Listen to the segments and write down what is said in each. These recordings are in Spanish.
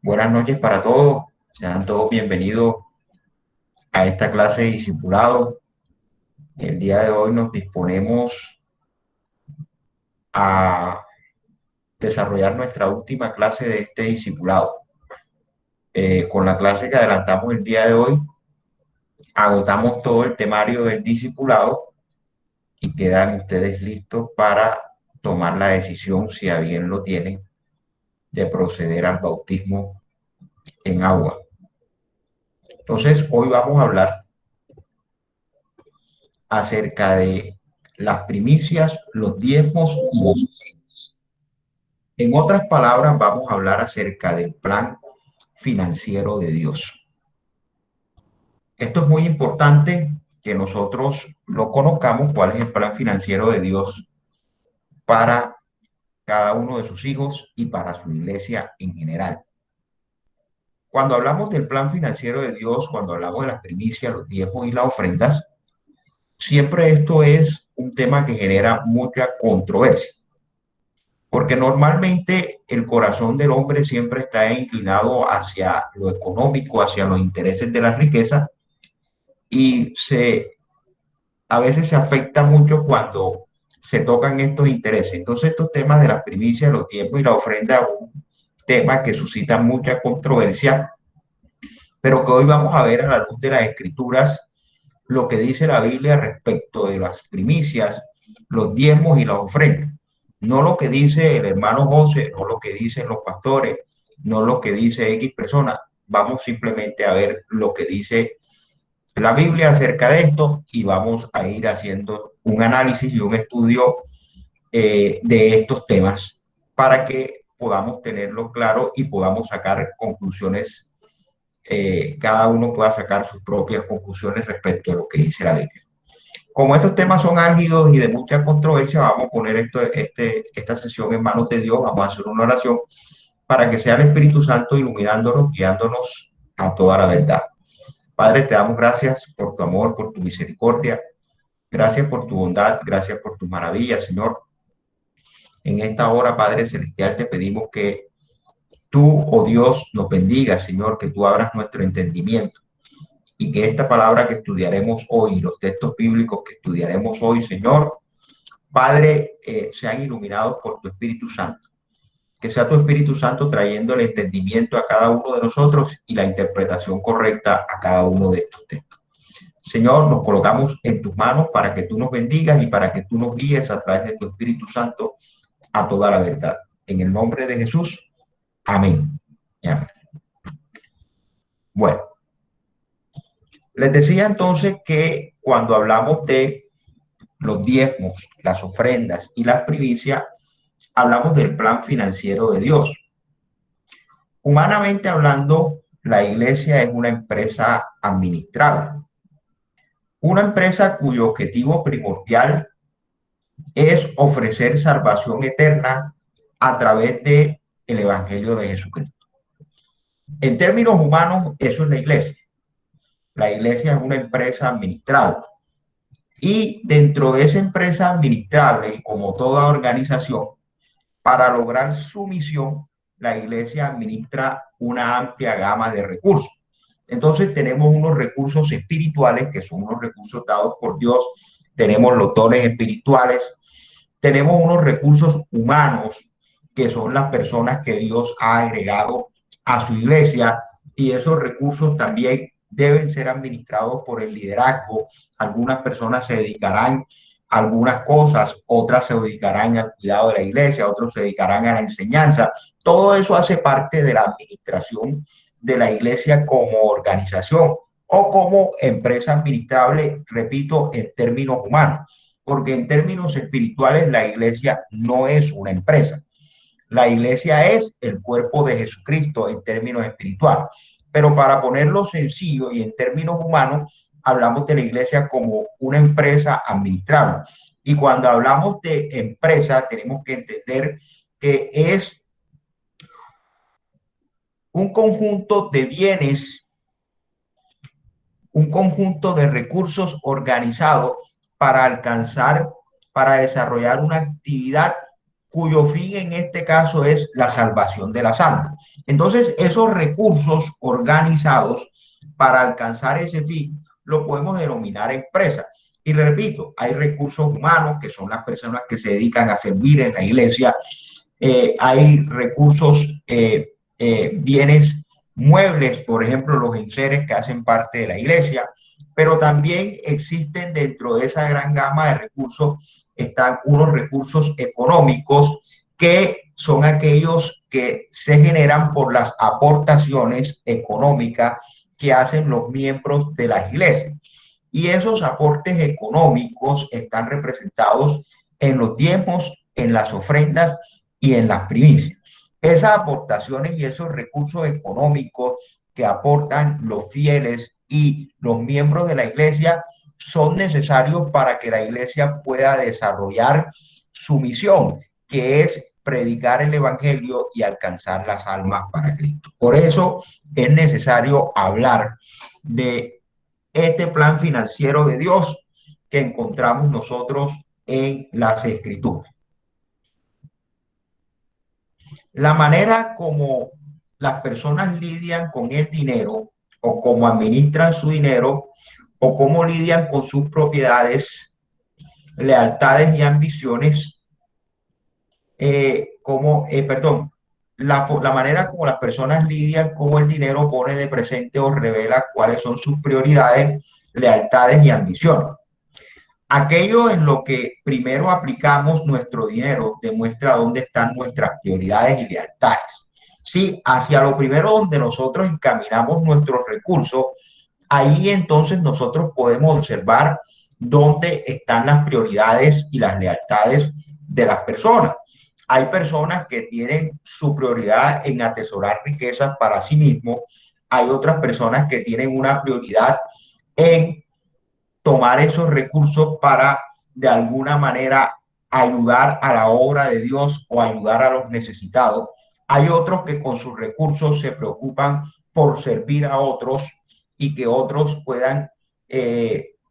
Buenas noches para todos. Sean todos bienvenidos a esta clase de discipulado. El día de hoy nos disponemos a desarrollar nuestra última clase de este discipulado. Con la clase que adelantamos el día de hoy, agotamos todo el temario del discipulado y quedan ustedes listos para tomar la decisión, si a bien lo tienen, de proceder al bautismo en agua. Entonces, hoy vamos a hablar acerca de las primicias, los diezmos y las ofrendas. En otras palabras, vamos a hablar acerca del plan financiero de Dios. Esto es muy importante que nosotros lo conozcamos, cuál es el plan financiero de Dios para cada uno de sus hijos y para su iglesia en general. Cuando hablamos del plan financiero de Dios, cuando hablamos de las primicias, los diezmos y las ofrendas, siempre esto es un tema que genera mucha controversia. Porque normalmente el corazón del hombre siempre está inclinado hacia lo económico, hacia los intereses de la riqueza, y a veces se afecta mucho cuando se tocan estos intereses. Entonces estos temas de las primicias, los tiempos y la ofrenda es un tema que suscita mucha controversia, pero que hoy vamos a ver a la luz de las escrituras lo que dice la Biblia respecto de las primicias, los diezmos y las ofrendas. No lo que dice el hermano José, no lo que dicen los pastores, no lo que dice X persona. Vamos simplemente a ver lo que dice la Biblia acerca de esto y vamos a ir haciendo un análisis y un estudio de estos temas para que podamos tenerlo claro y podamos sacar conclusiones, cada uno pueda sacar sus propias conclusiones respecto a lo que dice la Biblia. Como estos temas son álgidos y de mucha controversia, vamos a poner esta sesión en manos de Dios, vamos a hacer una oración para que sea el Espíritu Santo iluminándonos, guiándonos a toda la verdad. Padre, te damos gracias por tu amor, por tu misericordia, gracias por tu bondad, gracias por tu maravilla, Señor. En esta hora, Padre Celestial, te pedimos que tú, oh Dios, nos bendiga, Señor, que tú abras nuestro entendimiento y que esta palabra que estudiaremos hoy, los textos bíblicos que estudiaremos hoy, Señor, Padre, sean iluminados por tu Espíritu Santo. Que sea tu Espíritu Santo trayendo el entendimiento a cada uno de nosotros y la interpretación correcta a cada uno de estos textos. Señor, nos colocamos en tus manos para que tú nos bendigas y para que tú nos guíes a través de tu Espíritu Santo a toda la verdad. En el nombre de Jesús, amén. Amén. Bueno, les decía entonces que cuando hablamos de los diezmos, las ofrendas y las primicias, hablamos del plan financiero de Dios. Humanamente hablando, la iglesia es una empresa administrable, una empresa cuyo objetivo primordial es ofrecer salvación eterna a través de el Evangelio de Jesucristo. En términos humanos, eso es la iglesia. La iglesia es una empresa administrable. Y dentro de esa empresa administrable, y como toda organización, para lograr su misión, la iglesia administra una amplia gama de recursos. Entonces tenemos unos recursos espirituales, que son unos recursos dados por Dios, tenemos los dones espirituales, tenemos unos recursos humanos, que son las personas que Dios ha agregado a su iglesia, y esos recursos también deben ser administrados por el liderazgo. Algunas personas se dedicarán a algunas cosas, otras se dedicarán al cuidado de la iglesia, otros se dedicarán a la enseñanza. Todo eso hace parte de la administración de la iglesia como organización o como empresa administrable, repito, en términos humanos, porque en términos espirituales la iglesia no es una empresa. La iglesia es el cuerpo de Jesucristo en términos espirituales. Pero para ponerlo sencillo y en términos humanos, hablamos de la iglesia como una empresa administrable. Y cuando hablamos de empresa, tenemos que entender que es un conjunto de bienes, un conjunto de recursos organizados para alcanzar, para desarrollar una actividad cuyo fin en este caso es la salvación de las almas. Entonces, esos recursos organizados para alcanzar ese fin lo podemos denominar empresa. Y repito, hay recursos humanos, que son las personas que se dedican a servir en la iglesia. Hay recursos, bienes muebles, por ejemplo, los enseres que hacen parte de la iglesia, pero también existen dentro de esa gran gama de recursos, están unos recursos económicos que son aquellos que se generan por las aportaciones económicas que hacen los miembros de las iglesias. Y esos aportes económicos están representados en los diezmos, en las ofrendas y en las primicias. Esas aportaciones y esos recursos económicos que aportan los fieles y los miembros de la iglesia son necesarios para que la iglesia pueda desarrollar su misión, que es predicar el evangelio y alcanzar las almas para Cristo. Por eso es necesario hablar de este plan financiero de Dios que encontramos nosotros en las escrituras. La manera como las personas lidian con el dinero o cómo administran su dinero o cómo lidian con sus propiedades, lealtades y ambiciones, la manera como las personas lidian con el dinero pone de presente o revela cuáles son sus prioridades, lealtades y ambiciones. Aquello en lo que primero aplicamos nuestro dinero demuestra dónde están nuestras prioridades y lealtades. Sí, hacia lo primero donde nosotros encaminamos nuestros recursos, ahí entonces nosotros podemos observar dónde están las prioridades y las lealtades de las personas. Hay personas que tienen su prioridad en atesorar riquezas para sí mismos. Hay otras personas que tienen una prioridad en tomar esos recursos para de alguna manera ayudar a la obra de Dios o ayudar a los necesitados. Hay otros que con sus recursos se preocupan por servir a otros y que otros puedan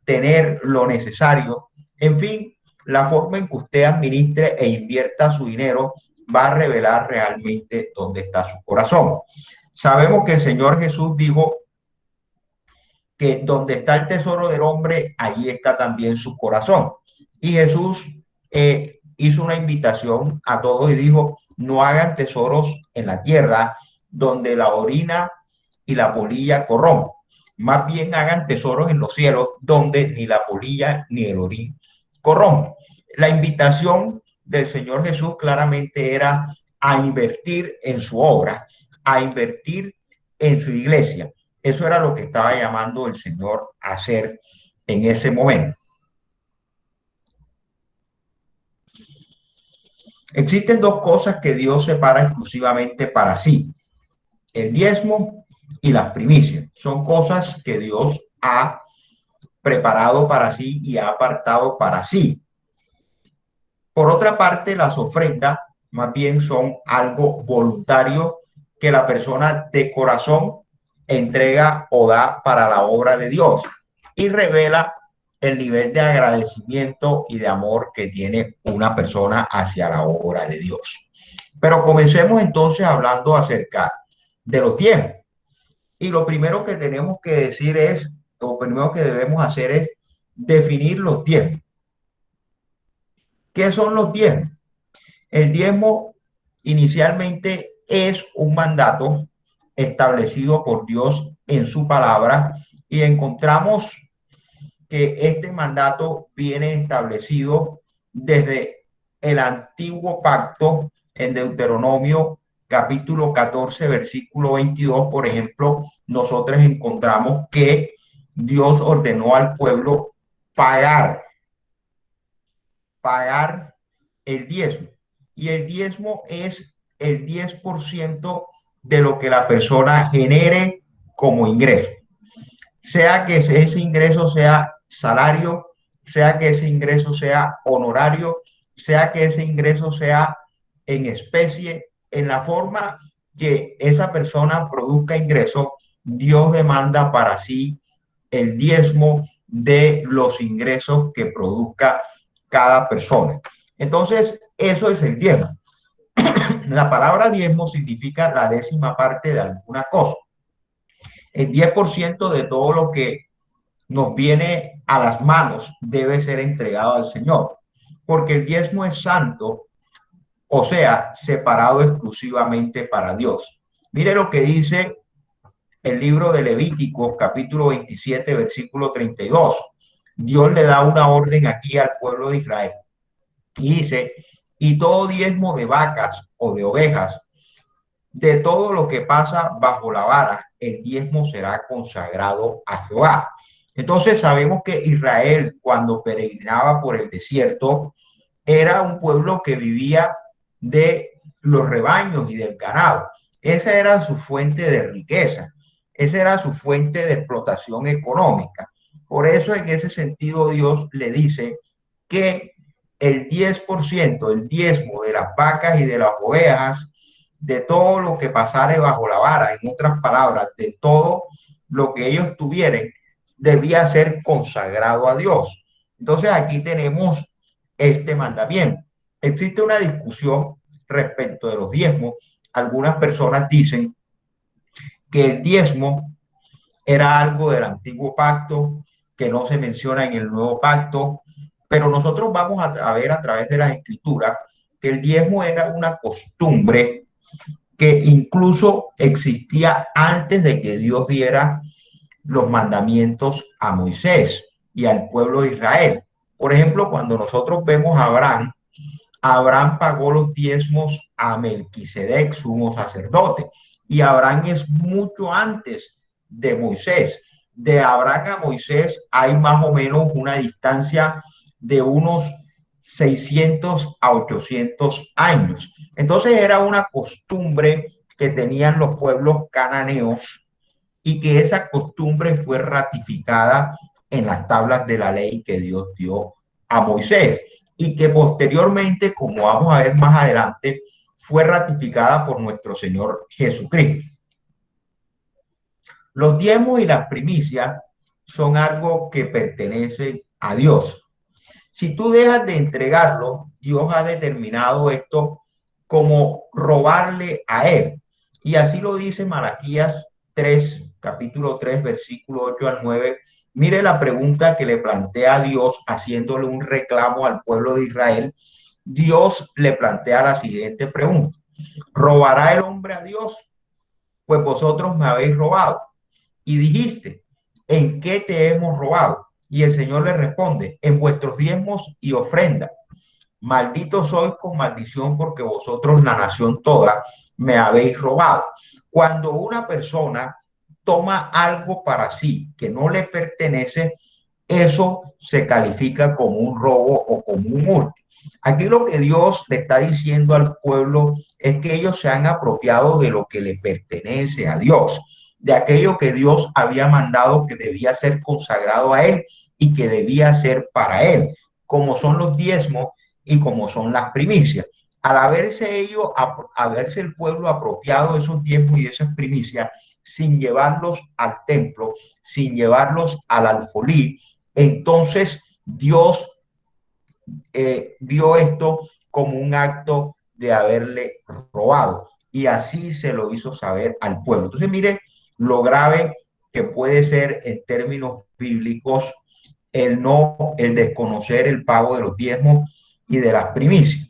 tener lo necesario. En fin, la forma en que usted administre e invierta su dinero va a revelar realmente dónde está su corazón. Sabemos que el Señor Jesús dijo que donde está el tesoro del hombre, allí está también su corazón. Y Jesús hizo una invitación a todos y dijo, no hagan tesoros en la tierra donde la orina y la polilla corrompen. Más bien hagan tesoros en los cielos donde ni la polilla ni el orín corrompen. La invitación del Señor Jesús claramente era a invertir en su obra, a invertir en su iglesia. Eso era lo que estaba llamando el Señor a hacer en ese momento. Existen dos cosas que Dios separa exclusivamente para sí: el diezmo y las primicias. Son cosas que Dios ha preparado para sí y ha apartado para sí. Por otra parte, las ofrendas más bien son algo voluntario que la persona de corazón entrega o da para la obra de Dios y revela el nivel de agradecimiento y de amor que tiene una persona hacia la obra de Dios. Pero comencemos entonces hablando acerca de los tiempos. Y lo primero que tenemos que decir es, lo primero que debemos hacer es definir los tiempos. ¿Qué son los diezmos? El diezmo inicialmente es un mandato establecido por Dios en su palabra y encontramos que este mandato viene establecido desde el antiguo pacto en Deuteronomio capítulo 14, versículo 22, por ejemplo, nosotros encontramos que Dios ordenó al pueblo pagar el diezmo. Y el diezmo es el 10% de lo que la persona genere como ingreso. Sea que ese ingreso sea salario, sea que ese ingreso sea honorario, sea que ese ingreso sea en especie, en la forma que esa persona produzca ingreso, Dios demanda para sí el diezmo de los ingresos que produzca cada persona. Entonces, eso es el diezmo. La palabra diezmo significa la décima parte de alguna cosa. El 10% de todo lo que nos viene a las manos debe ser entregado al Señor, porque el diezmo es santo, o sea, separado exclusivamente para Dios. Mire lo que dice el libro de Levítico, capítulo 27, versículo 32. Dios le da una orden aquí al pueblo de Israel y dice, y todo diezmo de vacas o de ovejas, de todo lo que pasa bajo la vara, el diezmo será consagrado a Jehová. Entonces sabemos que Israel, cuando peregrinaba por el desierto, era un pueblo que vivía de los rebaños y del ganado. Esa era su fuente de riqueza, esa era su fuente de explotación económica. Por eso en ese sentido Dios le dice que el 10%, el diezmo de las vacas y de las ovejas, de todo lo que pasare bajo la vara, en otras palabras, de todo lo que ellos tuvieran, debía ser consagrado a Dios. Entonces aquí tenemos este mandamiento. Existe una discusión respecto de los diezmos. Algunas personas dicen que el diezmo era algo del antiguo pacto, que no se menciona en el nuevo pacto, pero nosotros vamos a ver a través de las escrituras que el diezmo era una costumbre que incluso existía antes de que Dios diera los mandamientos a Moisés y al pueblo de Israel. Por ejemplo, cuando nosotros vemos a Abraham, Abraham pagó los diezmos a Melquisedec, sumo sacerdote, y Abraham es mucho antes de Moisés. De Abraham a Moisés hay más o menos una distancia de unos 600 a 800 años. Entonces era una costumbre que tenían los pueblos cananeos y que esa costumbre fue ratificada en las tablas de la ley que Dios dio a Moisés y que posteriormente, como vamos a ver más adelante, fue ratificada por nuestro Señor Jesucristo. Los diezmos y las primicias son algo que pertenece a Dios. Si tú dejas de entregarlo, Dios ha determinado esto como robarle a Él. Y así lo dice Malaquías 3, capítulo 3, versículo 8 al 9. Mire la pregunta que le plantea a Dios haciéndole un reclamo al pueblo de Israel. Dios le plantea la siguiente pregunta. ¿Robará el hombre a Dios? Pues vosotros me habéis robado. Y dijiste, ¿en qué te hemos robado? Y el Señor le responde, en vuestros diezmos y ofrendas. Malditos sois con maldición porque vosotros, la nación toda, me habéis robado. Cuando una persona toma algo para sí que no le pertenece, eso se califica como un robo o como un hurto. Aquí lo que Dios le está diciendo al pueblo es que ellos se han apropiado de lo que le pertenece a Dios, de aquello que Dios había mandado que debía ser consagrado a Él y que debía ser para Él, como son los diezmos y como son las primicias. Al haberse ellos, haberse el pueblo apropiado de esos diezmos y de esas primicias, sin llevarlos al templo, sin llevarlos al alfolí, entonces Dios vio esto como un acto de haberle robado y así se lo hizo saber al pueblo. Entonces, mire lo grave que puede ser en términos bíblicos el desconocer el pago de los diezmos y de las primicias.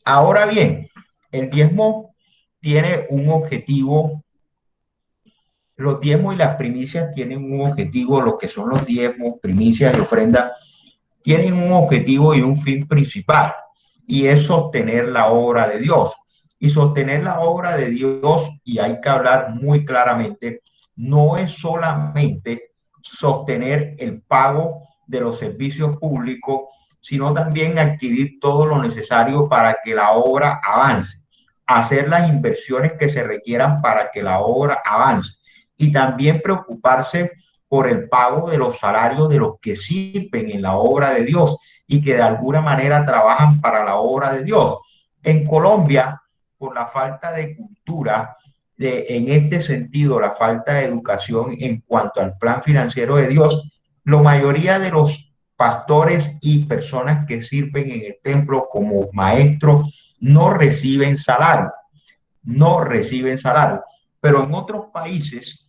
Ahora bien, el diezmo tiene un objetivo. Los diezmos y las primicias tienen un objetivo, lo que son los diezmos, primicias y ofrendas, tienen un objetivo y un fin principal, y es sostener la obra de Dios. Y sostener la obra de Dios, y hay que hablar muy claramente, no es solamente sostener el pago de los servicios públicos, sino también adquirir todo lo necesario para que la obra avance, hacer las inversiones que se requieran para que la obra avance y también preocuparse por el pago de los salarios de los que sirven en la obra de Dios y que de alguna manera trabajan para la obra de Dios. En Colombia, por la falta de cultura, en este sentido, la falta de educación en cuanto al plan financiero de Dios, la mayoría de los pastores y personas que sirven en el templo como maestros no reciben salario, no reciben salario. Pero en otros países,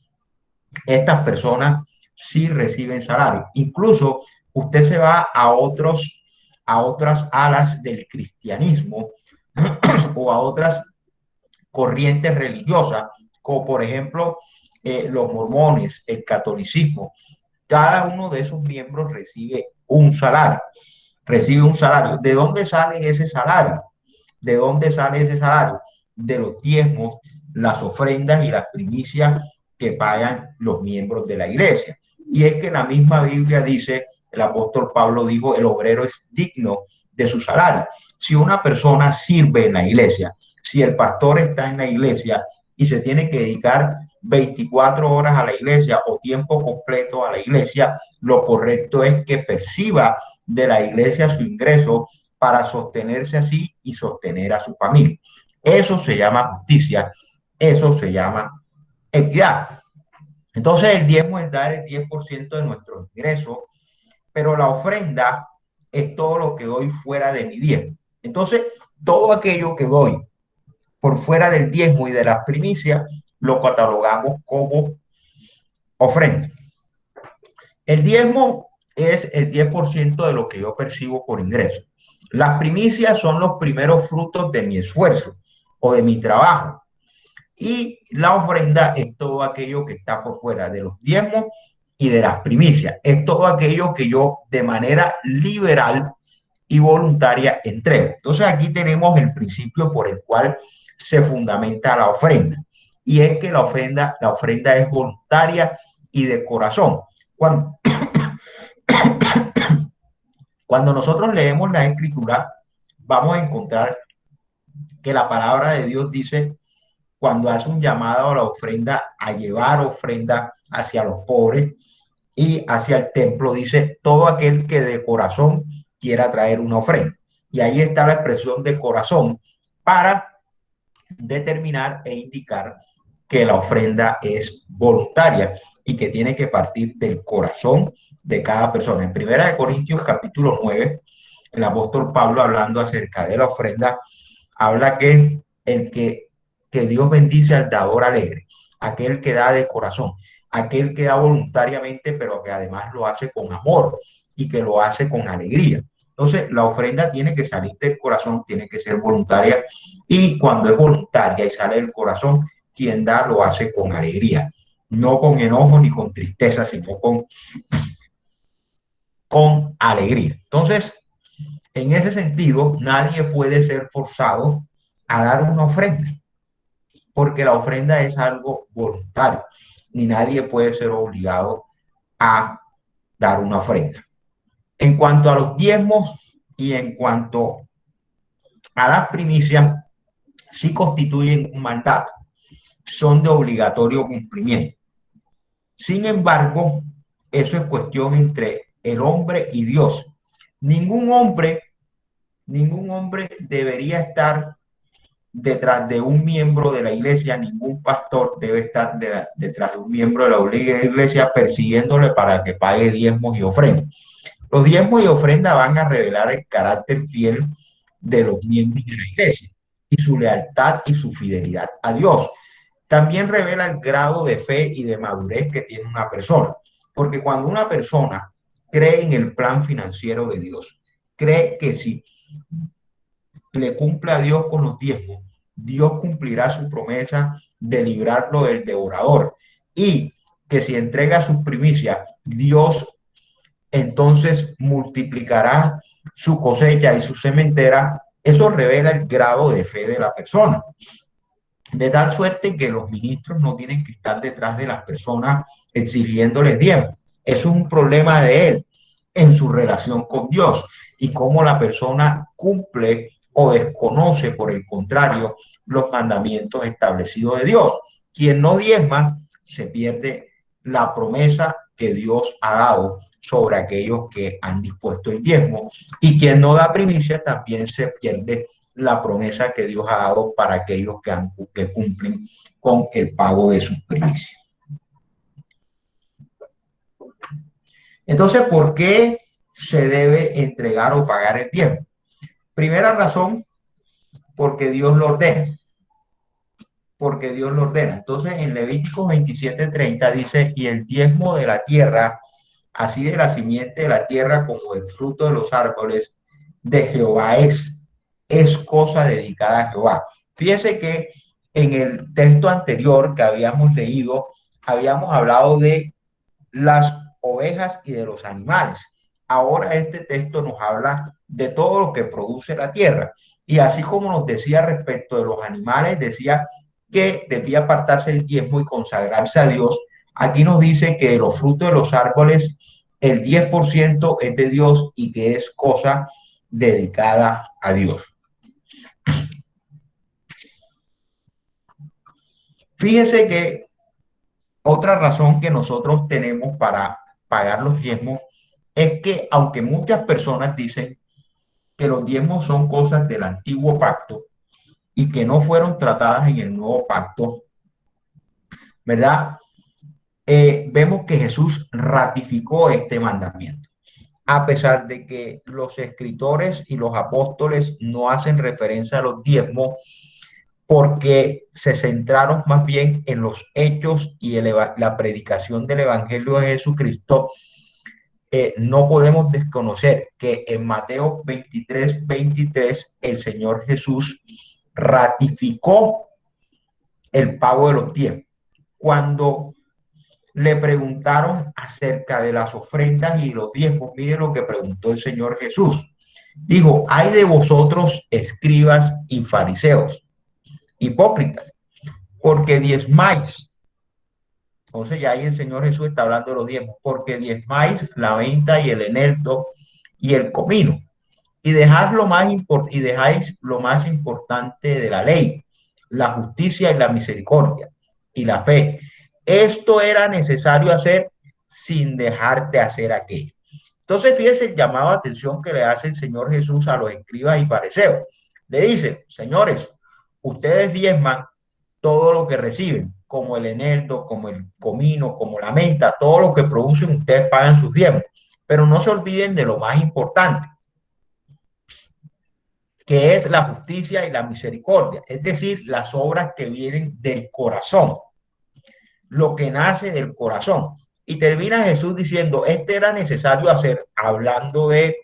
estas personas sí reciben salario. Incluso usted se va a otras alas del cristianismo o a otras corrientes religiosas, como por ejemplo los mormones, el catolicismo. Cada uno de esos miembros recibe un salario, recibe un salario. ¿De dónde sale ese salario? ¿De dónde sale ese salario? De los diezmos, las ofrendas y las primicias que pagan los miembros de la iglesia. Y es que la misma Biblia dice, el apóstol Pablo dijo, el obrero es digno de su salario. Si una persona sirve en la iglesia, si el pastor está en la iglesia y se tiene que dedicar 24 horas a la iglesia o tiempo completo a la iglesia, lo correcto es que perciba de la iglesia su ingreso para sostenerse así y sostener a su familia. Eso se llama justicia, eso se llama equidad. Entonces el diezmo es dar el 10% de nuestro ingreso, pero la ofrenda es todo lo que doy fuera de mi diezmo. Entonces, todo aquello que doy por fuera del diezmo y de las primicias, lo catalogamos como ofrenda. El diezmo es el 10% de lo que yo percibo por ingreso. Las primicias son los primeros frutos de mi esfuerzo o de mi trabajo. Y la ofrenda es todo aquello que está por fuera de los diezmos y de las primicias. Es todo aquello que yo de manera liberal y voluntaria entrego. Entonces aquí tenemos el principio por el cual se fundamenta la ofrenda. Y es que la ofrenda es voluntaria y de corazón. Cuando, cuando nosotros leemos la escritura, vamos a encontrar que la palabra de Dios dice, cuando hace un llamado a la ofrenda, a llevar ofrenda hacia los pobres y hacia el templo, dice, todo aquel que de corazón quiera traer una ofrenda. Y ahí está la expresión de corazón para determinar e indicar que la ofrenda es voluntaria y que tiene que partir del corazón de cada persona. En Primera de Corintios capítulo 9, el apóstol Pablo, hablando acerca de la ofrenda, habla que Dios bendice al dador alegre, aquel que da de corazón, aquel que da voluntariamente, pero que además lo hace con amor y que lo hace con alegría. Entonces, la ofrenda tiene que salir del corazón, tiene que ser voluntaria, y cuando es voluntaria y sale del corazón, quien da lo hace con alegría, no con enojo ni con tristeza, sino con alegría. Entonces, en ese sentido, nadie puede ser forzado a dar una ofrenda, porque la ofrenda es algo voluntario, ni nadie puede ser obligado a dar una ofrenda. En cuanto a los diezmos y en cuanto a las primicias, sí constituyen un mandato, son de obligatorio cumplimiento. Sin embargo, eso es cuestión entre el hombre y Dios. Ningún hombre, ningún hombre debería estar detrás de un miembro de la iglesia, ningún pastor debe estar detrás de un miembro de la iglesia persiguiéndole para que pague diezmos y ofrendas. Los diezmos y ofrendas van a revelar el carácter fiel de los miembros de la iglesia y su lealtad y su fidelidad a Dios. También revela el grado de fe y de madurez que tiene una persona, porque cuando una persona cree en el plan financiero de Dios, cree que si le cumple a Dios con los diezmos, Dios cumplirá su promesa de librarlo del devorador, y que si entrega sus primicias, Dios entonces multiplicará su cosecha y su sementera. Eso revela el grado de fe de la persona. De tal suerte que los ministros no tienen que estar detrás de las personas exigiéndoles diezmos. Eso es un problema de él en su relación con Dios y cómo la persona cumple o desconoce, por el contrario, los mandamientos establecidos de Dios. Quien no diezma se pierde la promesa que Dios ha dado sobre aquellos que han dispuesto el diezmo, y quien no da primicia también se pierde la promesa que Dios ha dado para aquellos que cumplen con el pago de sus primicias. Entonces, ¿por qué se debe entregar o pagar el diezmo? Primera razón, porque Dios lo ordena, porque Dios lo ordena. Entonces, en Levíticos 27:30 dice, y el diezmo de la tierra, así de la simiente de la tierra como del fruto de los árboles, de Jehová es cosa dedicada a Jehová. Fíjese que en el texto anterior que habíamos leído, habíamos hablado de las ovejas y de los animales. Ahora este texto nos habla de todo lo que produce la tierra. Y así como nos decía respecto de los animales, decía que debía apartarse el diezmo y consagrarse a Dios. Aquí nos dice que de los frutos de los árboles, el 10% es de Dios y que es cosa dedicada a Dios. Fíjese que otra razón que nosotros tenemos para pagar los diezmos es que aunque muchas personas dicen que los diezmos son cosas del antiguo pacto y que no fueron tratadas en el nuevo pacto, ¿verdad? Vemos que Jesús ratificó este mandamiento. A pesar de que los escritores y los apóstoles no hacen referencia a los diezmos, porque se centraron más bien en los hechos y la predicación del Evangelio de Jesucristo, no podemos desconocer que en Mateo 23:23 el Señor Jesús ratificó el pago de los diezmos. Cuando le preguntaron acerca de las ofrendas y los diezmos, mire lo que preguntó el Señor Jesús. Dijo, hay de vosotros escribas y fariseos, hipócritas, porque diezmáis. Entonces ya ahí el Señor Jesús está hablando de los diezmos, porque diezmáis la venta y el eneldo y el comino, y y dejáis lo más importante de la ley, la justicia y la misericordia y la fe. Esto era necesario hacer sin dejar de hacer aquello. Entonces, fíjese el llamado de atención que le hace el Señor Jesús a los escribas y fariseos. Le dice, señores, ustedes diezman todo lo que reciben, como el eneldo, como el comino, como la menta, todo lo que producen, ustedes pagan sus diezmos. Pero no se olviden de lo más importante, que es la justicia y la misericordia, es decir, las obras que vienen del corazón, lo que nace del corazón. Y termina Jesús diciendo, este era necesario hacer, hablando de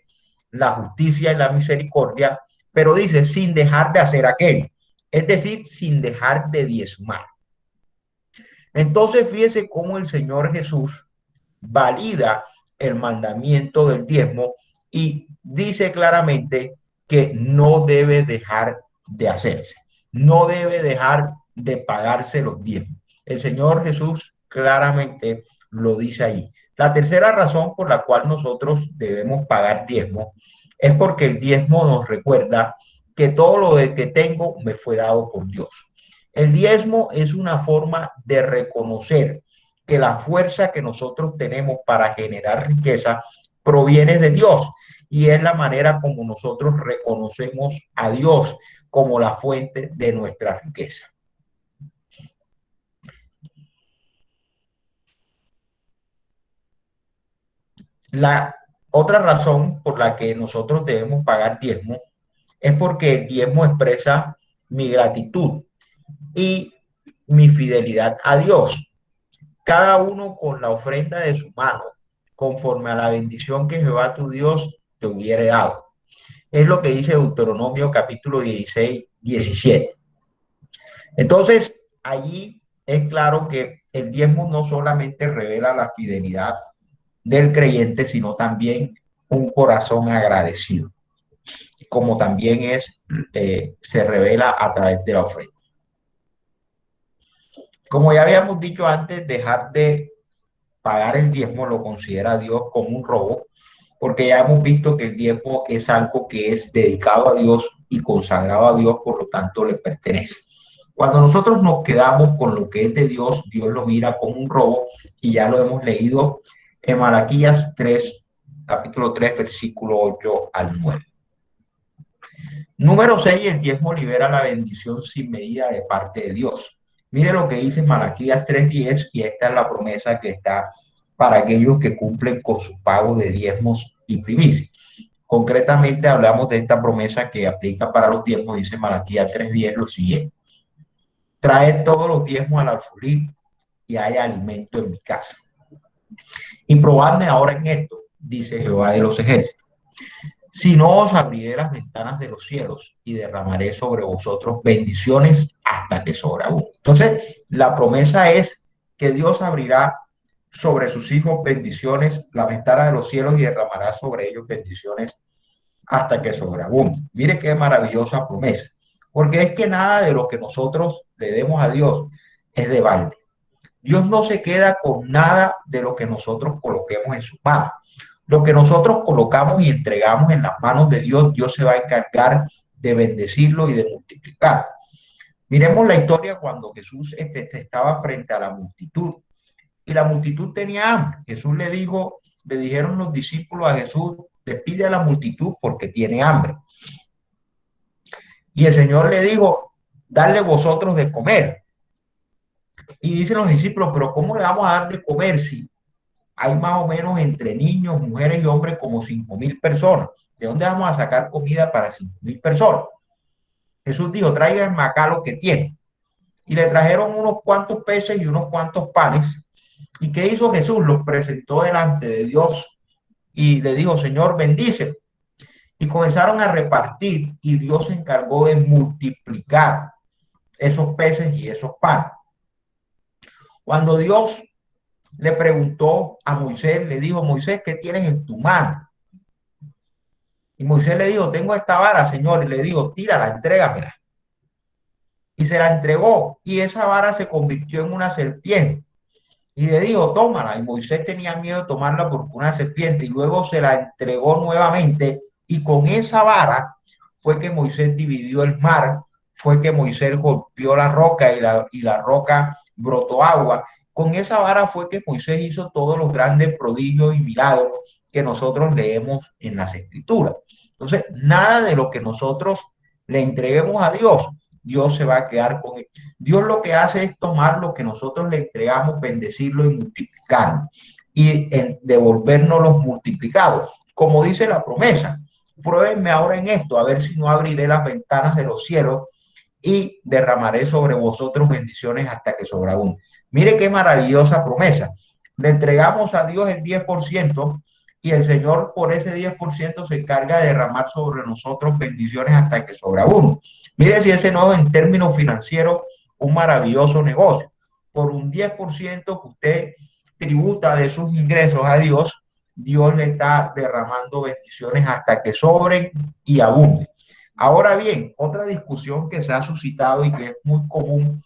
la justicia y la misericordia, pero dice, sin dejar de hacer aquello, es decir, sin dejar de diezmar. Entonces, fíjese cómo el Señor Jesús valida el mandamiento del diezmo y dice claramente que no debe dejar de hacerse, no debe dejar de pagarse los diezmos. El Señor Jesús claramente lo dice ahí. La tercera razón por la cual nosotros debemos pagar diezmo es porque el diezmo nos recuerda que todo lo que tengo me fue dado por Dios. El diezmo es una forma de reconocer que la fuerza que nosotros tenemos para generar riqueza proviene de Dios y es la manera como nosotros reconocemos a Dios como la fuente de nuestra riqueza. La otra razón por la que nosotros debemos pagar diezmo es porque el diezmo expresa mi gratitud y mi fidelidad a Dios. Cada uno con la ofrenda de su mano, conforme a la bendición que Jehová tu Dios te hubiere dado. Es lo que dice Deuteronomio capítulo 16:17. Entonces, allí es claro que el diezmo no solamente revela la fidelidad del creyente, sino también un corazón agradecido, como también se revela a través de la ofrenda. Como ya habíamos dicho antes, dejar de pagar el diezmo lo considera Dios como un robo, porque ya hemos visto que el diezmo es algo que es dedicado a Dios y consagrado a Dios, por lo tanto le pertenece. Cuando nosotros nos quedamos con lo que es de Dios, Dios lo mira como un robo y ya lo hemos leído en Malaquías 3, capítulo 3, versículo 8 al 9. Número 6, el diezmo libera la bendición sin medida de parte de Dios. Mire lo que dice Malaquías 3:10 y esta es la promesa que está para aquellos que cumplen con su pago de diezmos y primicias. Concretamente hablamos de esta promesa que aplica para los diezmos, dice Malaquías 3:10 lo siguiente: traed todos los diezmos al alfolí y haya alimento en mi casa. Y probadme ahora en esto, dice Jehová de los ejércitos, si no os abriré las ventanas de los cielos y derramaré sobre vosotros bendiciones hasta que sobreabunde. Entonces, la promesa es que Dios abrirá sobre sus hijos bendiciones, la ventana de los cielos, y derramará sobre ellos bendiciones hasta que sobreabunde. Mire qué maravillosa promesa, porque es que nada de lo que nosotros le demos a Dios es de balde. Dios no se queda con nada de lo que nosotros coloquemos en sus manos. Lo que nosotros colocamos y entregamos en las manos de Dios, Dios se va a encargar de bendecirlo y de multiplicar. Miremos la historia cuando Jesús estaba frente a la multitud y la multitud tenía hambre. Jesús le dijeron los discípulos a Jesús, despide a la multitud porque tiene hambre. Y el Señor le dijo, darle vosotros de comer. Y dicen los discípulos, pero ¿cómo le vamos a dar de comer si hay más o menos entre niños, mujeres y hombres como 5.000 personas? ¿De dónde vamos a sacar comida para 5.000 personas? Jesús dijo, tráiganme acá lo que tienen. Y le trajeron unos cuantos peces y unos cuantos panes. ¿Y qué hizo Jesús? Los presentó delante de Dios y le dijo, Señor, bendice. Y comenzaron a repartir y Dios se encargó de multiplicar esos peces y esos panes. Cuando Dios le preguntó a Moisés, le dijo, Moisés, ¿qué tienes en tu mano? Y Moisés le dijo, tengo esta vara, Señor. Y le dijo, tírala, entrégamela. Y se la entregó y esa vara se convirtió en una serpiente. Y le dijo, tómala. Y Moisés tenía miedo de tomarla porque una serpiente. Y luego se la entregó nuevamente. Y con esa vara fue que Moisés dividió el mar. Fue que Moisés golpeó la roca y la roca brotó agua. Con esa vara fue que Moisés hizo todos los grandes prodigios y milagros que nosotros leemos en las Escrituras. Entonces, nada de lo que nosotros le entreguemos a Dios, Dios se va a quedar con él. Dios lo que hace es tomar lo que nosotros le entregamos, bendecirlo y multiplicarlo y devolvernos los multiplicados. Como dice la promesa, pruébenme ahora en esto, a ver si no abriré las ventanas de los cielos y derramaré sobre vosotros bendiciones hasta que sobreabunde. Mire qué maravillosa promesa. Le entregamos a Dios el 10% y el Señor por ese 10% se encarga de derramar sobre nosotros bendiciones hasta que sobreabunde. Mire si ese no es en términos financieros un maravilloso negocio. Por un 10% que usted tributa de sus ingresos a Dios, Dios le está derramando bendiciones hasta que sobren y abunden. Ahora bien, otra discusión que se ha suscitado y que es muy común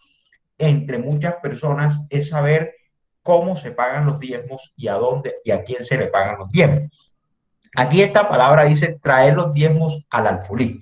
entre muchas personas es saber cómo se pagan los diezmos y a dónde y a quién se le pagan los diezmos. Aquí esta palabra dice traer los diezmos al alfolí.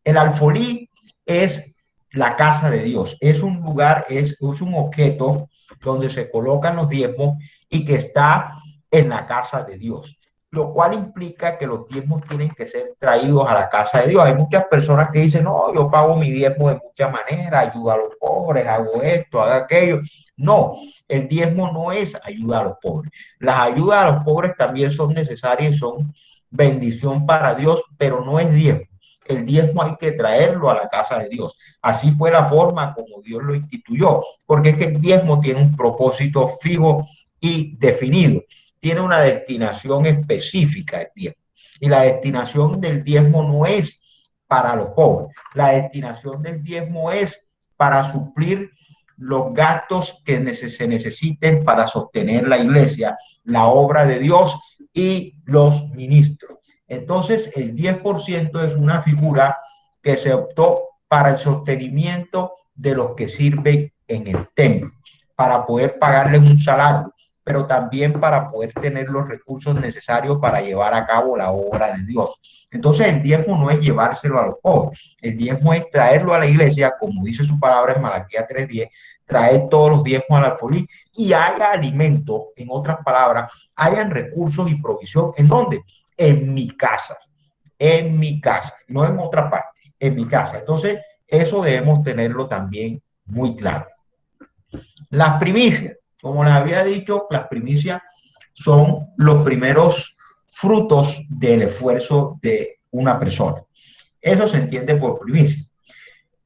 El alfolí es la casa de Dios, es un lugar, es un objeto donde se colocan los diezmos y que está en la casa de Dios, lo cual implica que los diezmos tienen que ser traídos a la casa de Dios. Hay muchas personas que dicen, no, yo pago mi diezmo de muchas maneras, ayudo a los pobres, hago esto, hago aquello. No, el diezmo no es ayuda a los pobres. Las ayudas a los pobres también son necesarias y son bendición para Dios, pero no es diezmo. El diezmo hay que traerlo a la casa de Dios. Así fue la forma como Dios lo instituyó, porque es que el diezmo tiene un propósito fijo y definido, tiene una destinación específica el diezmo. Y la destinación del diezmo no es para los pobres, la destinación del diezmo es para suplir los gastos que se necesiten para sostener la iglesia, la obra de Dios y los ministros. Entonces, el 10% es una figura que se optó para el sostenimiento de los que sirven en el templo, para poder pagarles un salario, pero también para poder tener los recursos necesarios para llevar a cabo la obra de Dios. Entonces, el diezmo no es llevárselo a los pobres, el diezmo es traerlo a la iglesia, como dice su palabra en Malaquías 3:10, traer todos los diezmos al alfolí y haya alimentos, en otras palabras, hayan recursos y provisión. ¿En dónde? En mi casa, no en otra parte, en mi casa. Entonces, eso debemos tenerlo también muy claro. Las primicias, como les había dicho, las primicias son los primeros frutos del esfuerzo de una persona. Eso se entiende por primicia.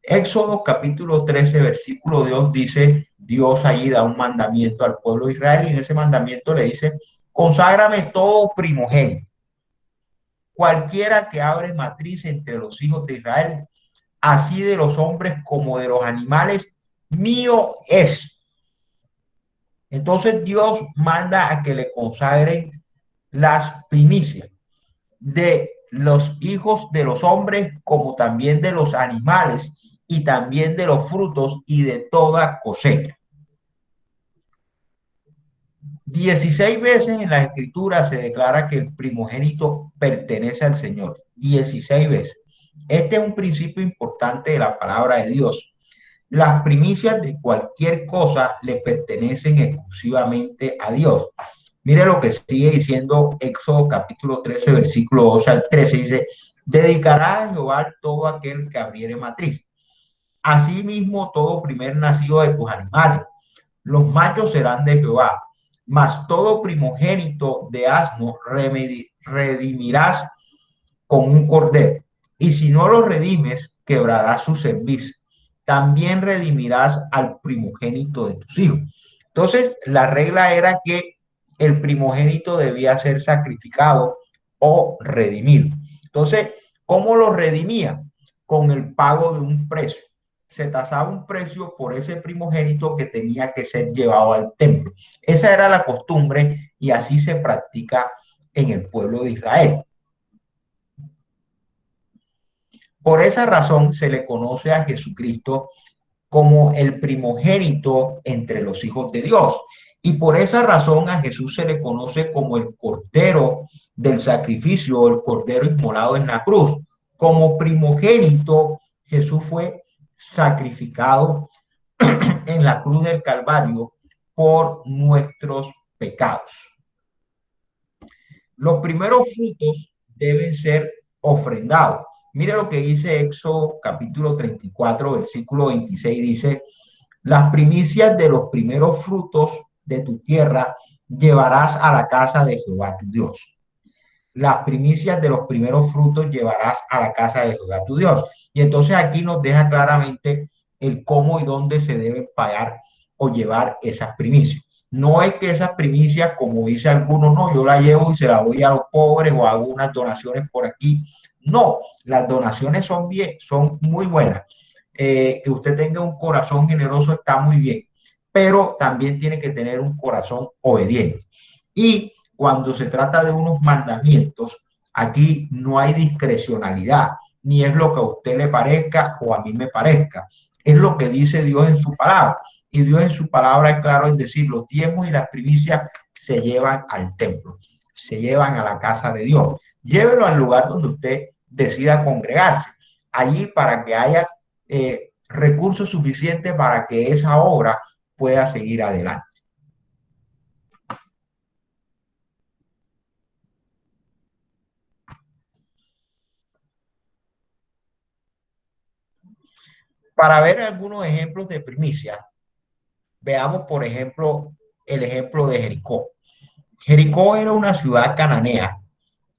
Éxodo capítulo 13, versículo 2 dice, Dios allí da un mandamiento al pueblo de Israel y en ese mandamiento le dice, conságrame todo primogénito, cualquiera que abre matriz entre los hijos de Israel, así de los hombres como de los animales, mío es. Entonces Dios manda a que le consagren las primicias de los hijos de los hombres como también de los animales y también de los frutos y de toda cosecha. 16 veces en la escritura se declara que el primogénito pertenece al Señor. 16 veces. Este es un principio importante de la palabra de Dios. Las primicias de cualquier cosa le pertenecen exclusivamente a Dios. Mire lo que sigue diciendo Éxodo capítulo 13, versículo 12 al 13. Dice, dedicará a Jehová todo aquel que abriere matriz. Asimismo, todo primer nacido de tus animales. Los machos serán de Jehová, mas todo primogénito de asno redimirás con un cordero. Y si no lo redimes, quebrarás su servicio. También redimirás al primogénito de tus hijos. Entonces, la regla era que el primogénito debía ser sacrificado o redimido. Entonces, ¿cómo lo redimía? Con el pago de un precio. Se tasaba un precio por ese primogénito que tenía que ser llevado al templo. Esa era la costumbre y así se practica en el pueblo de Israel. Por esa razón se le conoce a Jesucristo como el primogénito entre los hijos de Dios. Y por esa razón a Jesús se le conoce como el cordero del sacrificio, el cordero inmolado en la cruz. Como primogénito, Jesús fue sacrificado en la cruz del Calvario por nuestros pecados. Los primeros frutos deben ser ofrendados. Mire lo que dice Éxodo capítulo 34, versículo 26, dice, las primicias de los primeros frutos de tu tierra llevarás a la casa de Jehová tu Dios. Las primicias de los primeros frutos llevarás a la casa de Jehová tu Dios. Y entonces aquí nos deja claramente el cómo y dónde se deben pagar o llevar esas primicias. No es que esas primicias, como dice algunos, no, yo la llevo y se la doy a los pobres o hago unas donaciones por aquí. No, las donaciones son bien, son muy buenas. Que usted tenga un corazón generoso está muy bien, pero también tiene que tener un corazón obediente. Y cuando se trata de unos mandamientos, aquí no hay discrecionalidad, ni es lo que a usted le parezca o a mí me parezca, es lo que dice Dios en su palabra. Y Dios en su palabra es claro en decir, los diezmos y las primicias se llevan al templo, se llevan a la casa de Dios. Llévelo al lugar donde usted decida congregarse, allí para que haya recursos suficientes para que esa obra pueda seguir adelante. Para ver algunos ejemplos de primicia, veamos, por ejemplo, el ejemplo de Jericó. Jericó era una ciudad cananea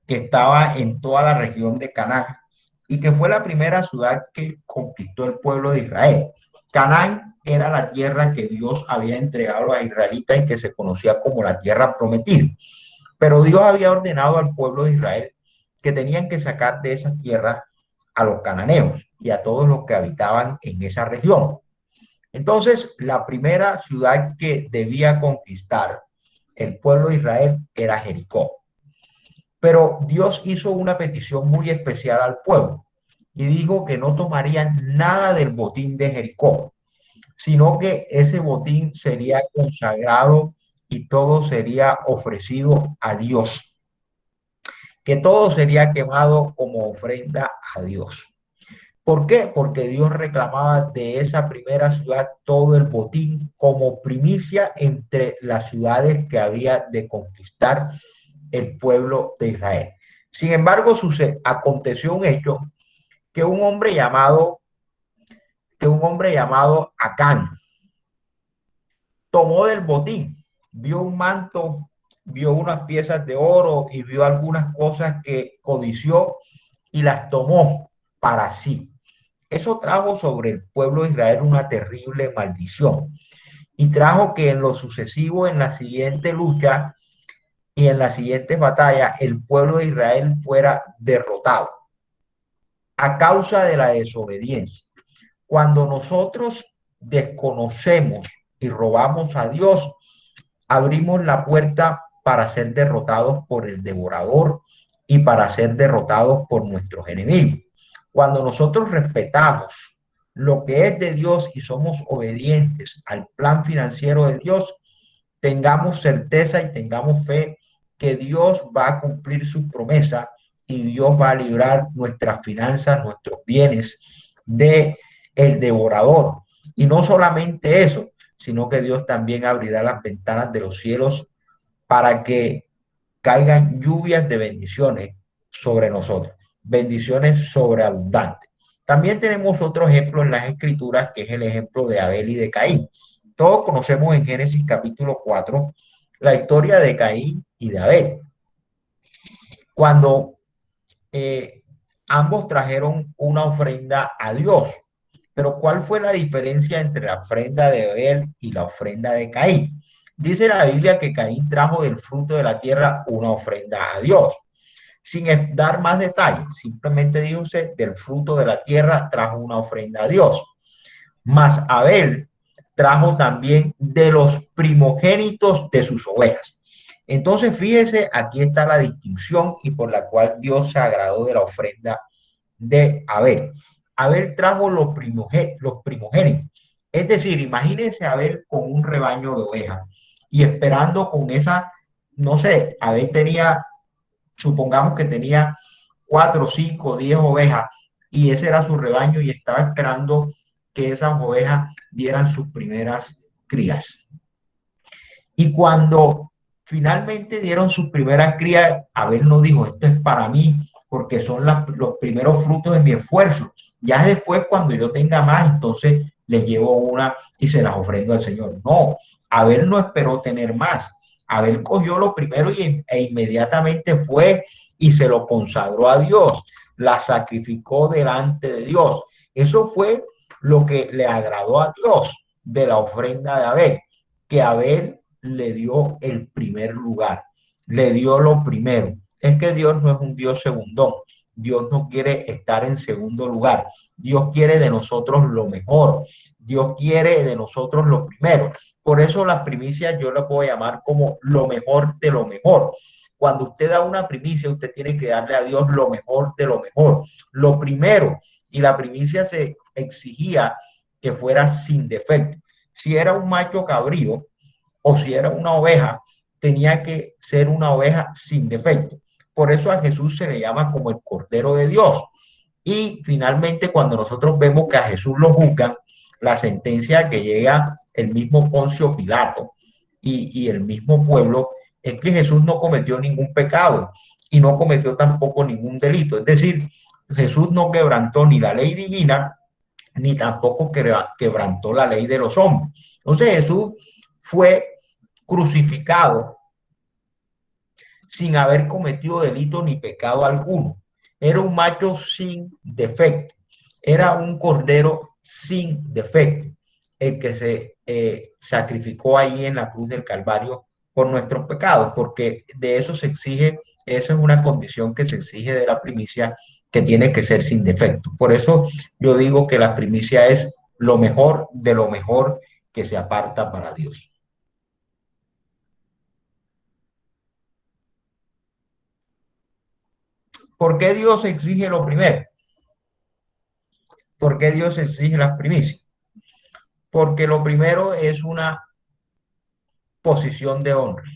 que estaba en toda la región de Canaán y que fue la primera ciudad que conquistó el pueblo de Israel. Canaán era la tierra que Dios había entregado a los israelitas y que se conocía como la tierra prometida. Pero Dios había ordenado al pueblo de Israel que tenían que sacar de esa tierra a los cananeos y a todos los que habitaban en esa región. Entonces, la primera ciudad que debía conquistar el pueblo de Israel era Jericó. Pero Dios hizo una petición muy especial al pueblo y dijo que no tomarían nada del botín de Jericó, sino que ese botín sería consagrado y todo sería ofrecido a Dios, que todo sería quemado como ofrenda a Dios. ¿Por qué? Porque Dios reclamaba de esa primera ciudad todo el botín como primicia entre las ciudades que había de conquistar el pueblo de Israel. Sin embargo, aconteció un hecho que un hombre llamado Acán tomó del botín, vio un manto vio unas piezas de oro y vio algunas cosas que codició y las tomó para sí. Eso trajo sobre el pueblo de Israel una terrible maldición y trajo que en lo sucesivo, en la siguiente lucha y en la siguiente batalla, el pueblo de Israel fuera derrotado a causa de la desobediencia. Cuando nosotros desconocemos y robamos a Dios, abrimos la puerta para ser derrotados por el devorador y para ser derrotados por nuestros enemigos. Cuando nosotros respetamos lo que es de Dios y somos obedientes al plan financiero de Dios, tengamos certeza y tengamos fe que Dios va a cumplir su promesa y Dios va a librar nuestras finanzas, nuestros bienes de el devorador. Y no solamente eso, sino que Dios también abrirá las ventanas de los cielos para que caigan lluvias de bendiciones sobre nosotros, bendiciones sobreabundantes. También tenemos otro ejemplo en las escrituras, que es el ejemplo de Abel y de Caín. Todos conocemos en Génesis capítulo 4 la historia de Caín y de Abel. Cuando ambos trajeron una ofrenda a Dios. Pero ¿cuál fue la diferencia entre la ofrenda de Abel y la ofrenda de Caín? Dice la Biblia que Caín trajo del fruto de la tierra una ofrenda a Dios. Sin dar más detalles, simplemente dijo del fruto de la tierra trajo una ofrenda a Dios. Mas Abel trajo también de los primogénitos de sus ovejas. Entonces, fíjese, aquí está la distinción y por la cual Dios se agradó de la ofrenda de Abel. Abel trajo los primogénitos. Es decir, imagínense Abel con un rebaño de ovejas y esperando con esa, no sé, Abel tenía, supongamos que tenía 4, 5, 10 ovejas y ese era su rebaño y estaba esperando que esas ovejas dieran sus primeras crías. Y cuando finalmente dieron sus primeras crías, Abel no dijo, esto es para mí, porque son los primeros frutos de mi esfuerzo. Ya después, cuando yo tenga más, entonces les llevo una y se las ofrendo al Señor. No, Abel no esperó tener más. Abel cogió lo primero e inmediatamente fue y se lo consagró a Dios, la sacrificó delante de Dios. Eso fue lo que le agradó a Dios de la ofrenda de Abel, que Abel le dio el primer lugar, le dio lo primero. Es que Dios no es un Dios segundón. Dios no quiere estar en segundo lugar. Dios quiere de nosotros lo mejor. Dios quiere de nosotros lo primero. Por eso las primicias yo las puedo llamar como lo mejor de lo mejor. Cuando usted da una primicia, usted tiene que darle a Dios lo mejor de lo mejor, lo primero. Y la primicia se exigía que fuera sin defecto. Si era un macho cabrío, o si era una oveja, tenía que ser una oveja sin defecto. Por eso a Jesús se le llama como el Cordero de Dios. Y finalmente, cuando nosotros vemos que a Jesús lo juzgan, la sentencia que llega el mismo Poncio Pilato y el mismo pueblo es que Jesús no cometió ningún pecado y no cometió tampoco ningún delito. Es decir, Jesús no quebrantó ni la ley divina ni tampoco quebrantó la ley de los hombres. Entonces Jesús fue crucificado sin haber cometido delito ni pecado alguno. Era un macho sin defecto, era un cordero sin defecto, el que se sacrificó ahí en la cruz del Calvario por nuestros pecados, porque de eso se exige, eso es una condición que se exige de la primicia, que tiene que ser sin defecto. Por eso yo digo que la primicia es lo mejor de lo mejor que se aparta para Dios. ¿Por qué Dios exige lo primero? ¿Por qué Dios exige las primicias? Porque lo primero es una posición de honra.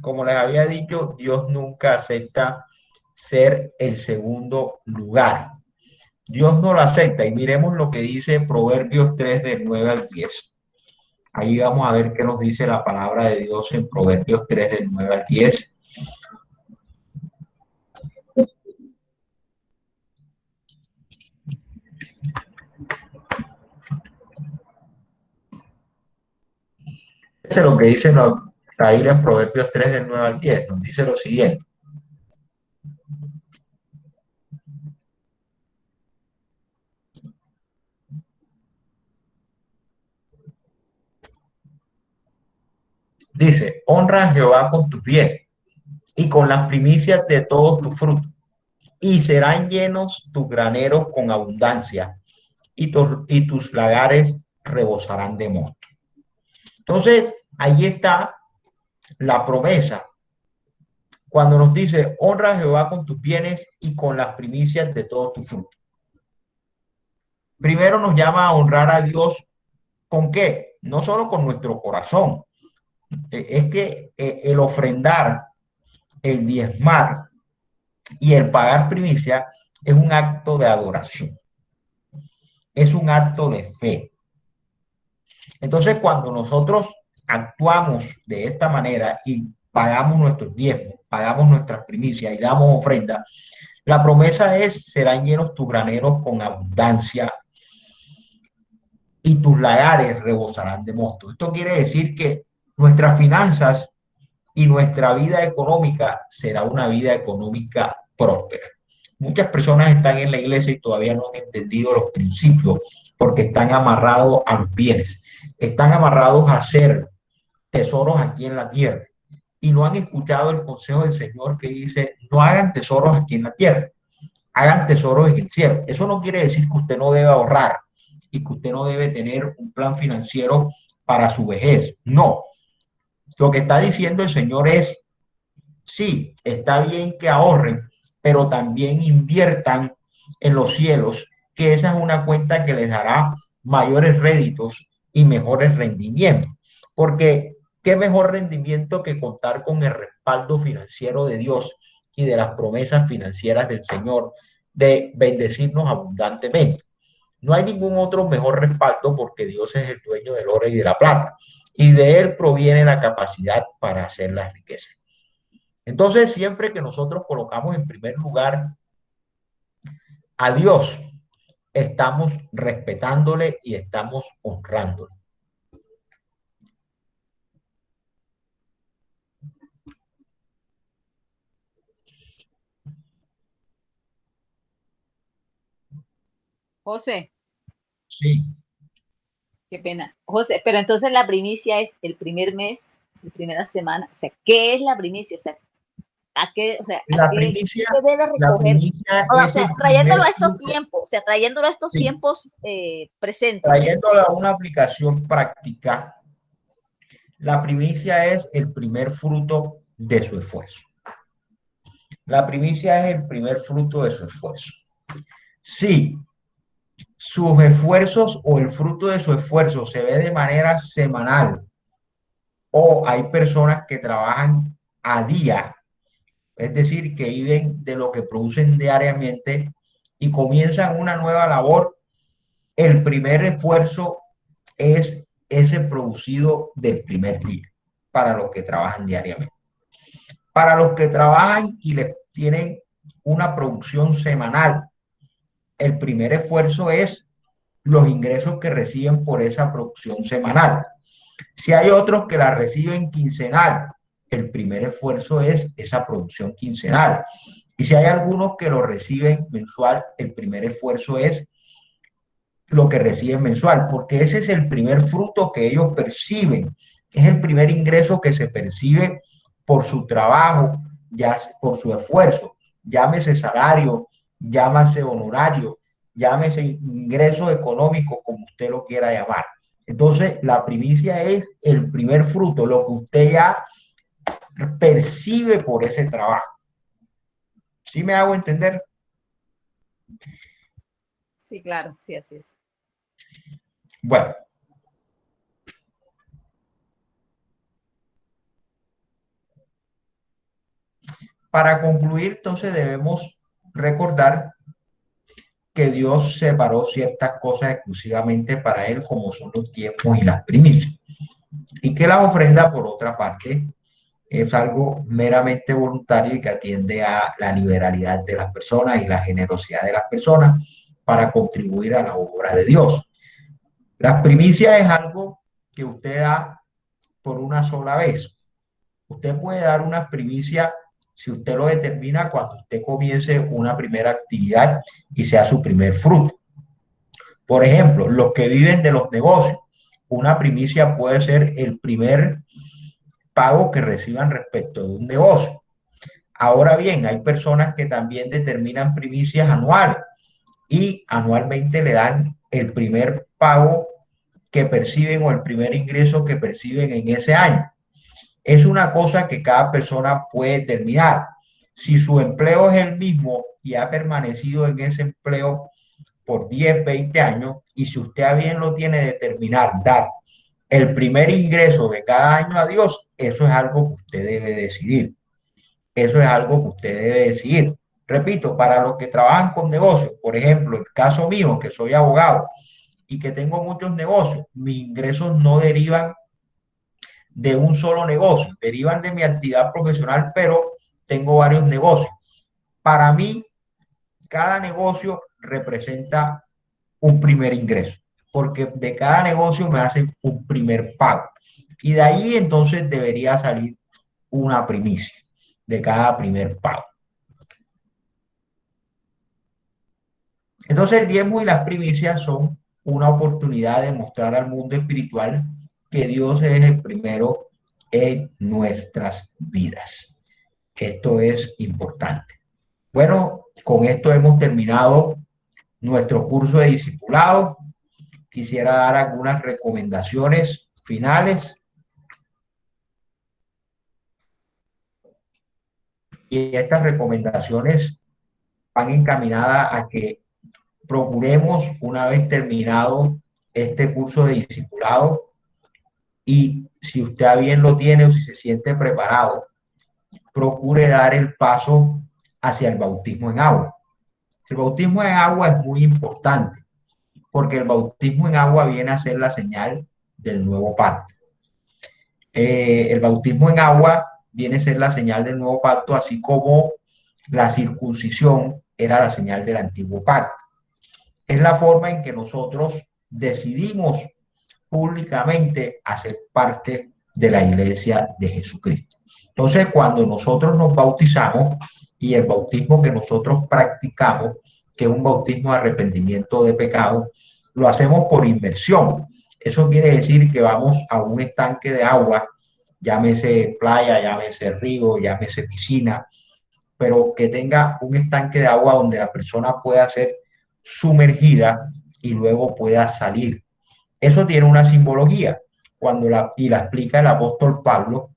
Como les había dicho, Dios nunca acepta ser el segundo lugar. Dios no lo acepta y miremos lo que dice Proverbios 3 del 9 al 10. Ahí vamos a ver qué nos dice la palabra de Dios en Proverbios 3 del 9 al 10. Ese es lo que dice Ahí en Proverbios 3 del 9 al 10 nos dice lo siguiente. Dice, honra a Jehová con tus bienes y con las primicias de todos tus frutos, y serán llenos tus graneros con abundancia, y tus lagares rebosarán de mosto. Entonces, ahí está la promesa. Cuando nos dice, honra a Jehová con tus bienes y con las primicias de todos tus frutos. Primero nos llama a honrar a Dios. ¿Con qué? No solo con nuestro corazón. Es que el ofrendar, el diezmar y el pagar primicia es un acto de adoración. Es un acto de fe. Entonces, cuando nosotros actuamos de esta manera y pagamos nuestros diezmos, pagamos nuestras primicias y damos ofrenda, la promesa es, serán llenos tus graneros con abundancia y tus lagares rebosarán de mosto. Esto quiere decir que nuestras finanzas y nuestra vida económica será una vida económica próspera. Muchas personas están en la iglesia y todavía no han entendido los principios porque están amarrados a los bienes, están amarrados a hacer tesoros aquí en la tierra y no han escuchado el consejo del Señor que dice, no hagan tesoros aquí en la tierra, hagan tesoros en el cielo. Eso no quiere decir que usted no debe ahorrar y que usted no debe tener un plan financiero para su vejez. No, lo que está diciendo el Señor es, sí, está bien que ahorren, pero también inviertan en los cielos, que esa es una cuenta que les dará mayores réditos y mejores rendimientos. Porque qué mejor rendimiento que contar con el respaldo financiero de Dios y de las promesas financieras del Señor de bendecirnos abundantemente. No hay ningún otro mejor respaldo porque Dios es el dueño del oro y de la plata y de él proviene la capacidad para hacer las riquezas. Entonces, siempre que nosotros colocamos en primer lugar a Dios, estamos respetándole y estamos honrándole. José, Sí, qué pena. José, pero entonces la primicia es el primer mes, la primera semana. O sea, ¿qué es la primicia? O sea, ¿a qué, o sea, a la qué, primicia, qué debe la recoger? primicia O es sea, el trayéndolo primer a estos fruto. tiempos, o sea, trayéndolo a estos Sí, tiempos presentes. trayéndola a una aplicación práctica, la primicia es el primer fruto de su esfuerzo. La primicia es el primer fruto de su esfuerzo. Sí, sus esfuerzos o el fruto de su esfuerzo se ve de manera semanal o hay personas que trabajan a día, es decir, que viven de lo que producen diariamente y comienzan una nueva labor. El primer esfuerzo es ese producido del primer día para los que trabajan diariamente. Para los que trabajan y les tienen una producción semanal, el primer esfuerzo es los ingresos que reciben por esa producción semanal. Si hay otros que la reciben quincenal, el primer esfuerzo es esa producción quincenal. Y si hay algunos que lo reciben mensual, el primer esfuerzo es lo que reciben mensual, porque ese es el primer fruto que ellos perciben, es el primer ingreso que se percibe por su trabajo, ya por su esfuerzo, llámese salario, llámese honorario, llámese ingreso económico, como usted lo quiera llamar. Entonces, la primicia es el primer fruto, lo que usted ya percibe por ese trabajo. ¿Sí me hago entender? Sí, claro, sí, así es. Bueno, para concluir, entonces debemos recordar que Dios separó ciertas cosas exclusivamente para él, como son los tiempos y las primicias. Y que la ofrenda, por otra parte, es algo meramente voluntario y que atiende a la liberalidad de las personas y la generosidad de las personas para contribuir a la obra de Dios. Las primicias es algo que usted da por una sola vez. Usted puede dar una primicia si usted lo determina cuando usted comience una primera actividad y sea su primer fruto. Por ejemplo, los que viven de los negocios, una primicia puede ser el primer pago que reciban respecto de un negocio. Ahora bien, hay personas que también determinan primicias anuales y anualmente le dan el primer pago que perciben o el primer ingreso que perciben en ese año. Es una cosa que cada persona puede determinar. Si su empleo es el mismo y ha permanecido en ese empleo por 10, 20 años, y si usted a bien lo tiene determinar, dar el primer ingreso de cada año a Dios, eso es algo que usted debe decidir. Eso es algo que usted debe decidir. Repito, para los que trabajan con negocios, por ejemplo, el caso mío, que soy abogado y que tengo muchos negocios, mis ingresos no derivan de un solo negocio, derivan de mi actividad profesional, pero tengo varios negocios. Para mí, cada negocio representa un primer ingreso, porque de cada negocio me hacen un primer pago. Y de ahí entonces debería salir una primicia de cada primer pago. Entonces el diezmo y las primicias son una oportunidad de mostrar al mundo espiritual que Dios es el primero en nuestras vidas. Esto es importante. Bueno, con esto hemos terminado nuestro curso de discipulado. Quisiera dar algunas recomendaciones finales y estas recomendaciones van encaminadas a que procuremos, una vez terminado este curso de discipulado, y si usted a bien lo tiene o si se siente preparado, procure dar el paso hacia el bautismo en agua. El bautismo en agua es muy importante porque el bautismo en agua viene a ser la señal del nuevo pacto. El bautismo en agua viene a ser la señal del nuevo pacto, así como la circuncisión era la señal del antiguo pacto. Es la forma en que nosotros decidimos públicamente hacer parte de la iglesia de Jesucristo. Entonces, cuando nosotros nos bautizamos y el bautismo que nosotros practicamos, que es un bautismo de arrepentimiento de pecado, lo hacemos por inmersión. Eso quiere decir que vamos a un estanque de agua, llámese playa, llámese río, llámese piscina, pero que tenga un estanque de agua donde la persona pueda ser sumergida y luego pueda salir. Eso tiene una simbología y la explica el apóstol Pablo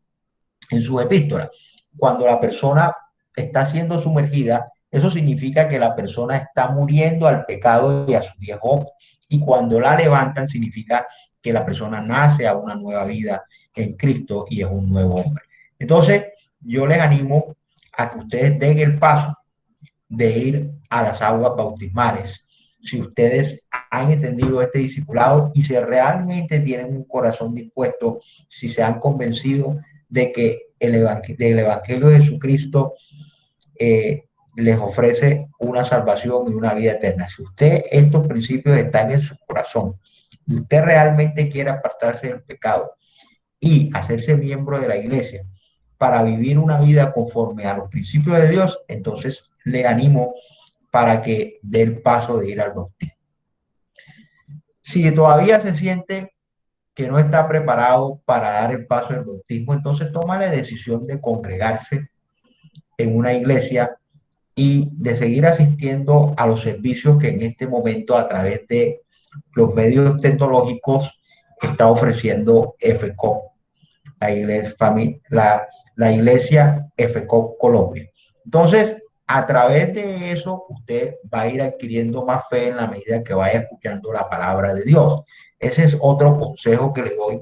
en su epístola. Cuando la persona está siendo sumergida, eso significa que la persona está muriendo al pecado y a su viejo hombre. Y cuando la levantan, significa que la persona nace a una nueva vida en Cristo y es un nuevo hombre. Entonces, yo les animo a que ustedes den el paso de ir a las aguas bautismales. Si ustedes han entendido este discipulado y si realmente tienen un corazón dispuesto, si se han convencido de que del Evangelio de Jesucristo les ofrece una salvación y una vida eterna. Si usted estos principios están en su corazón y usted realmente quiere apartarse del pecado y hacerse miembro de la iglesia para vivir una vida conforme a los principios de Dios, entonces le animo para que dé el paso de ir al bautismo. Si todavía se siente que no está preparado para dar el paso del bautismo, entonces toma la decisión de congregarse en una iglesia y de seguir asistiendo a los servicios que en este momento a través de los medios tecnológicos está ofreciendo FECO, la iglesia FECO Colombia. Entonces, a través de eso, usted va a ir adquiriendo más fe en la medida que vaya escuchando la palabra de Dios. Ese es otro consejo que le doy.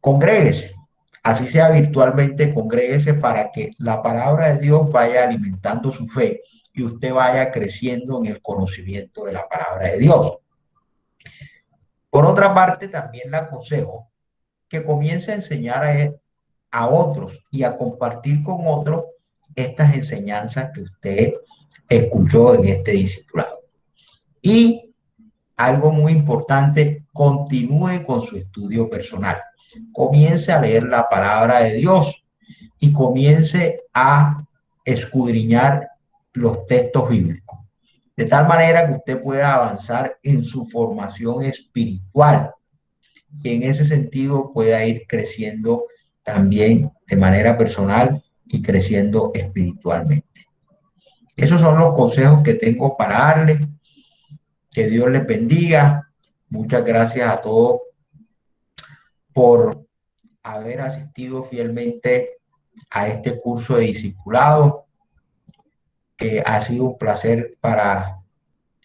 Congréguese, así sea virtualmente, congréguese para que la palabra de Dios vaya alimentando su fe y usted vaya creciendo en el conocimiento de la palabra de Dios. Por otra parte, también le aconsejo que comience a enseñar a otros y a compartir con otros estas enseñanzas que usted escuchó en este discipulado. Y algo muy importante, continúe con su estudio personal. comience a leer la palabra de Dios y comience a escudriñar los textos bíblicos, de tal manera que usted pueda avanzar en su formación espiritual y en ese sentido pueda ir creciendo también de manera personal y creciendo espiritualmente. Esos son los consejos que tengo para darle. Que Dios les bendiga. Muchas gracias a todos por haber asistido fielmente a este curso de discipulado, que ha sido un placer para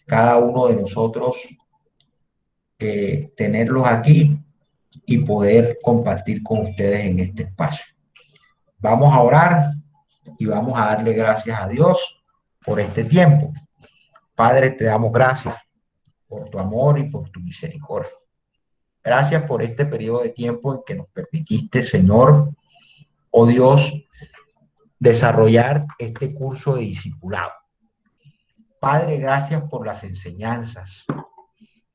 cada uno de nosotros tenerlos aquí y poder compartir con ustedes en este espacio. Vamos a orar y vamos a darle gracias a Dios por este tiempo. Padre, te damos gracias por tu amor y por tu misericordia. Gracias por este periodo de tiempo en que nos permitiste, Señor, oh Dios, desarrollar este curso de discipulado. Padre, gracias por las enseñanzas.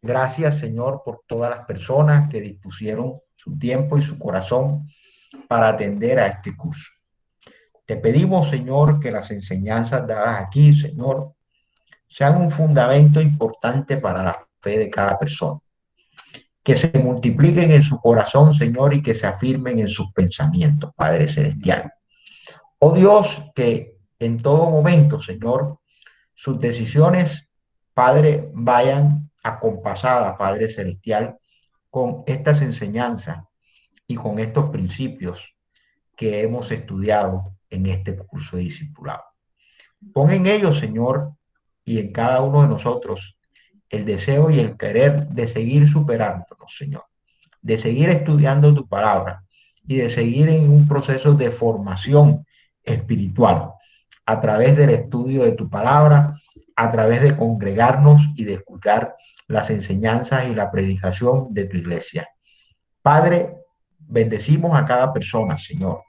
Gracias, Señor, por todas las personas que dispusieron su tiempo y su corazón para atender a este curso. Te pedimos, Señor, que las enseñanzas dadas aquí, Señor, sean un fundamento importante para la fe de cada persona. Que se multipliquen en su corazón, Señor, y que se afirmen en sus pensamientos, Padre Celestial. Oh Dios, que en todo momento, Señor, sus decisiones, Padre, vayan acompasadas, Padre Celestial, con estas enseñanzas y con estos principios que hemos estudiado en este curso de discipulado. Pon en ellos, Señor, y en cada uno de nosotros el deseo y el querer de seguir superándonos, Señor, de seguir estudiando tu palabra y de seguir en un proceso de formación espiritual a través del estudio de tu palabra, a través de congregarnos y de escuchar las enseñanzas y la predicación de tu iglesia. Padre, bendecimos a cada persona, Señor.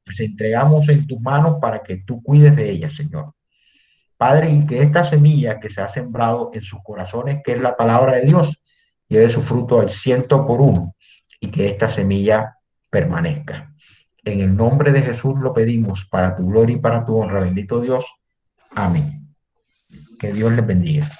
Les entregamos en tus manos para que tú cuides de ellas, Señor. Padre, y que esta semilla que se ha sembrado en sus corazones, que es la palabra de Dios, lleve su fruto al 100 por 1 y que esta semilla permanezca. En el nombre de Jesús lo pedimos para tu gloria y para tu honra, bendito Dios. Amén. Que Dios les bendiga.